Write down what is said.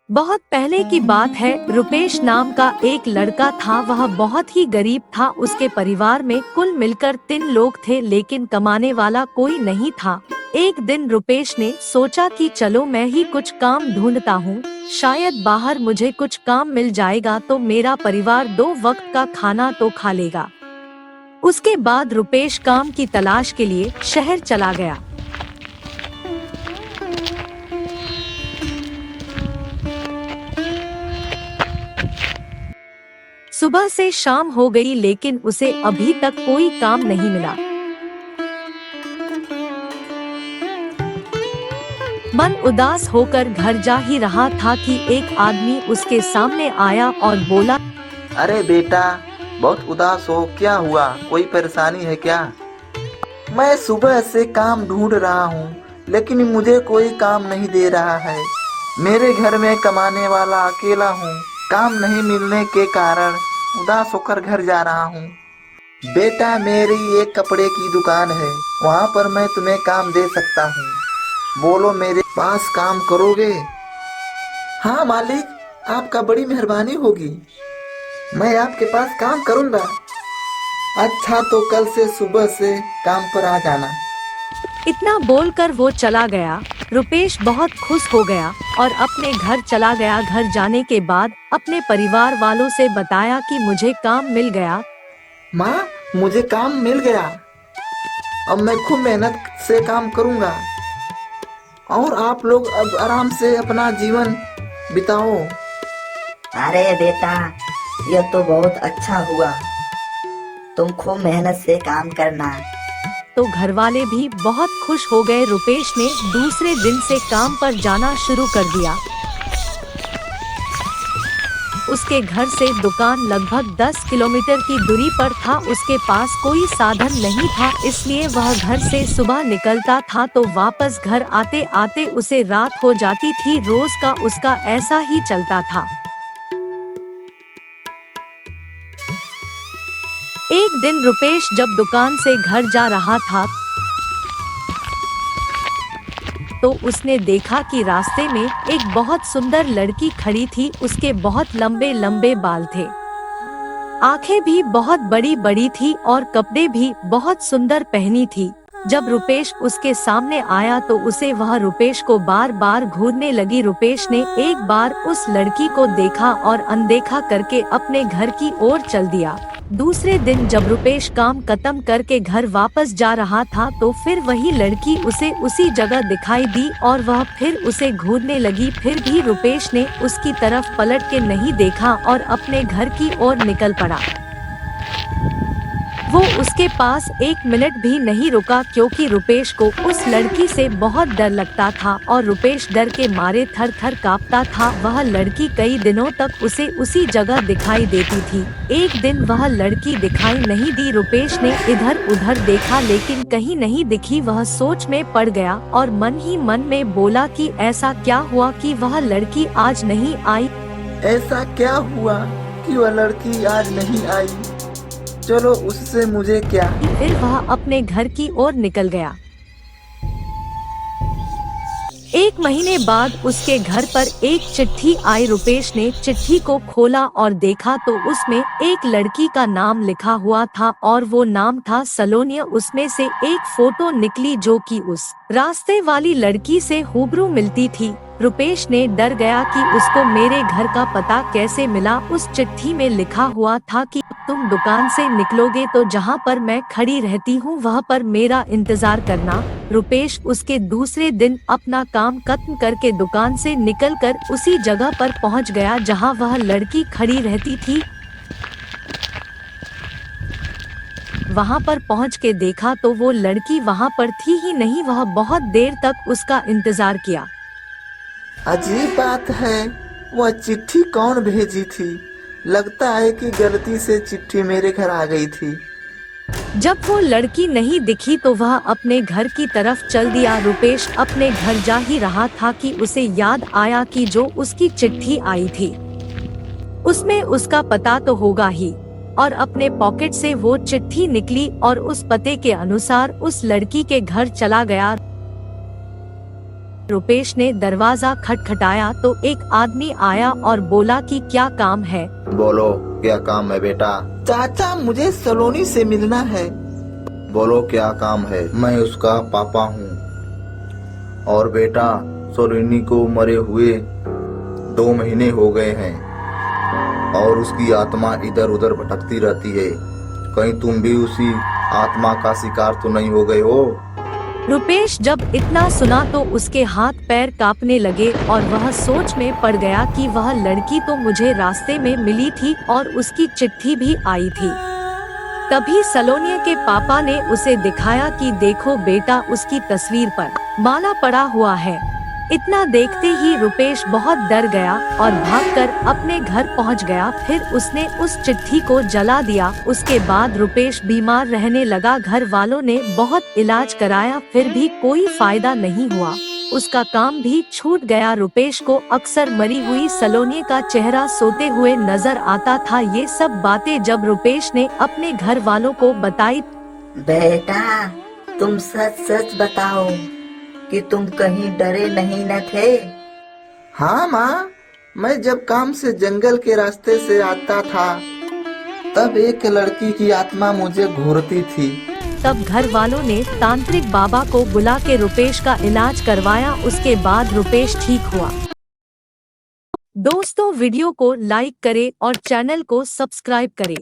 बहुत पहले की बात है। रुपेश नाम का एक लड़का था। वह बहुत ही गरीब था। उसके परिवार में कुल मिलकर 3 लोग थे, लेकिन कमाने वाला कोई नहीं था। एक दिन रुपेश ने सोचा कि चलो मैं ही कुछ काम ढूंढता हूँ, शायद बाहर मुझे कुछ काम मिल जाएगा तो मेरा परिवार 2 वक्त का खाना तो खा लेगा। उसके बाद रुपेश काम की तलाश के लिए शहर चला गया। सुबह से शाम हो गई, लेकिन उसे अभी तक कोई काम नहीं मिला। मन उदास होकर घर जा ही रहा था कि एक आदमी उसके सामने आया और बोला, अरे बेटा, बहुत उदास हो, क्या हुआ? कोई परेशानी है क्या? मैं सुबह से काम ढूंढ रहा हूँ, लेकिन मुझे कोई काम नहीं दे रहा है। मेरे घर में कमाने वाला अकेला हूँ। काम नहीं मिलने के कारण उदास होकर घर जा रहा हूँ। बेटा, मेरी एक कपड़े की दुकान है, वहाँ पर मैं तुम्हें काम दे सकता हूँ। बोलो, मेरे पास काम करोगे? हाँ मालिक, आपका बड़ी मेहरबानी होगी, मैं आपके पास काम करूँगा। अच्छा, तो कल से सुबह से काम पर आ जाना। इतना बोलकर वो चला गया। रुपेश बहुत खुश हो गया और अपने घर चला गया। घर जाने के बाद अपने परिवार वालों से बताया कि मुझे काम मिल गया। माँ, मुझे काम मिल गया। अब मैं खूब मेहनत से काम करूँगा और आप लोग अब आराम से अपना जीवन बिताओ। अरे बेटा, यह तो बहुत अच्छा हुआ। तुम खूब मेहनत से काम करना। तो घर वाले भी बहुत खुश हो गए। रुपेश ने दूसरे दिन से काम पर जाना शुरू कर दिया। उसके घर से दुकान लगभग 10 किलोमीटर की दूरी पर था। उसके पास कोई साधन नहीं था, इसलिए वह घर से सुबह निकलता था तो वापस घर आते आते उसे रात हो जाती थी। रोज का उसका ऐसा ही चलता था। एक दिन रुपेश जब दुकान से घर जा रहा था तो उसने देखा कि रास्ते में एक बहुत सुंदर लड़की खड़ी थी। उसके बहुत लंबे लंबे बाल थे, आंखें भी बहुत बड़ी बड़ी थी और कपड़े भी बहुत सुंदर पहनी थी। जब रुपेश उसके सामने आया तो उसे वह रुपेश को बार बार घूरने लगी। रुपेश ने एक बार उस लड़की को देखा और अनदेखा करके अपने घर की ओर चल दिया। दूसरे दिन जब रुपेश काम खत्म करके घर वापस जा रहा था तो फिर वही लड़की उसे उसी जगह दिखाई दी और वह फिर उसे घूरने लगी। फिर भी रुपेश ने उसकी तरफ पलट के नहीं देखा और अपने घर की ओर निकल पड़ा। वो उसके पास 1 मिनट भी नहीं रुका, क्योंकि रुपेश को उस लड़की से बहुत डर लगता था और रुपेश डर के मारे थर थर कांपता था। वह लड़की कई दिनों तक उसे उसी जगह दिखाई देती थी। एक दिन वह लड़की दिखाई नहीं दी। रुपेश ने इधर उधर देखा, लेकिन कहीं नहीं दिखी। वह सोच में पड़ गया और मन ही मन में बोला कि ऐसा क्या हुआ कि वह लड़की आज नहीं आई। ऐसा क्या हुआ कि वह लड़की आज नहीं आई? चलो, उससे मुझे क्या। फिर वह अपने घर की ओर निकल गया। 1 महीने बाद उसके घर पर एक चिट्ठी आई। रुपेश ने चिट्ठी को खोला और देखा तो उसमें एक लड़की का नाम लिखा हुआ था और वो नाम था सलोनिया। उसमें से एक फोटो निकली जो कि उस रास्ते वाली लड़की से हूबहू मिलती थी। रुपेश ने डर गया कि उसको मेरे घर का पता कैसे मिला। उस चिट्ठी में लिखा हुआ था कि तुम दुकान से निकलोगे तो जहाँ पर मैं खड़ी रहती हूँ वहाँ पर मेरा इंतजार करना। रुपेश उसके दूसरे दिन अपना काम खत्म करके दुकान से निकलकर उसी जगह पर पहुँच गया जहाँ वह लड़की खड़ी रहती थी। वहाँ पर पहुँच के देखा तो वो लड़की वहाँ पर थी ही नहीं। वह बहुत देर तक उसका इंतजार किया। अजीब बात है, वह चिट्ठी कौन भेजी थी? लगता है कि गलती से चिट्ठी मेरे घर आ गई थी। जब वो लड़की नहीं दिखी तो वह अपने घर की तरफ चल दिया। रुपेश अपने घर जा ही रहा था कि उसे याद आया कि जो उसकी चिट्ठी आई थी उसमें उसका पता तो होगा ही, और अपने पॉकेट से वो चिट्ठी निकली और उस पते के अनुसार उस लड़की के घर चला गया। रुपेश ने दरवाजा खटखटाया तो एक आदमी आया और बोला कि क्या काम है। बोलो क्या काम है बेटा। चाचा मुझे सलोनी से मिलना है। बोलो क्या काम है। मैं उसका पापा हूँ और बेटा सलोनी को मरे हुए 2 महीने हो गए हैं और उसकी आत्मा इधर उधर भटकती रहती है। कहीं तुम भी उसी आत्मा का शिकार तो नहीं हो गए हो। रुपेश जब इतना सुना तो उसके हाथ पैर कांपने लगे और वह सोच में पड़ गया कि वह लड़की तो मुझे रास्ते में मिली थी और उसकी चिट्ठी भी आई थी। तभी सलोनी के पापा ने उसे दिखाया कि देखो बेटा, उसकी तस्वीर पर माला पड़ा हुआ है। इतना देखते ही रुपेश बहुत डर गया और भागकर अपने घर पहुंच गया। फिर उसने उस चिट्ठी को जला दिया। उसके बाद रुपेश बीमार रहने लगा। घर वालों ने बहुत इलाज कराया, फिर भी कोई फायदा नहीं हुआ। उसका काम भी छूट गया। रुपेश को अक्सर मरी हुई सलोनी का चेहरा सोते हुए नजर आता था। ये सब बातें जब रुपेश ने अपने घर वालों को बताई, बेटा तुम सच सच बताओ कि तुम कहीं डरे नहीं न थे। हाँ माँ, मैं जब काम से जंगल के रास्ते से आता था तब एक लड़की की आत्मा मुझे घूरती थी। तब घर वालों ने तांत्रिक बाबा को बुला के रुपेश का इलाज करवाया। उसके बाद रुपेश ठीक हुआ। दोस्तों वीडियो को लाइक करें और चैनल को सब्सक्राइब करें।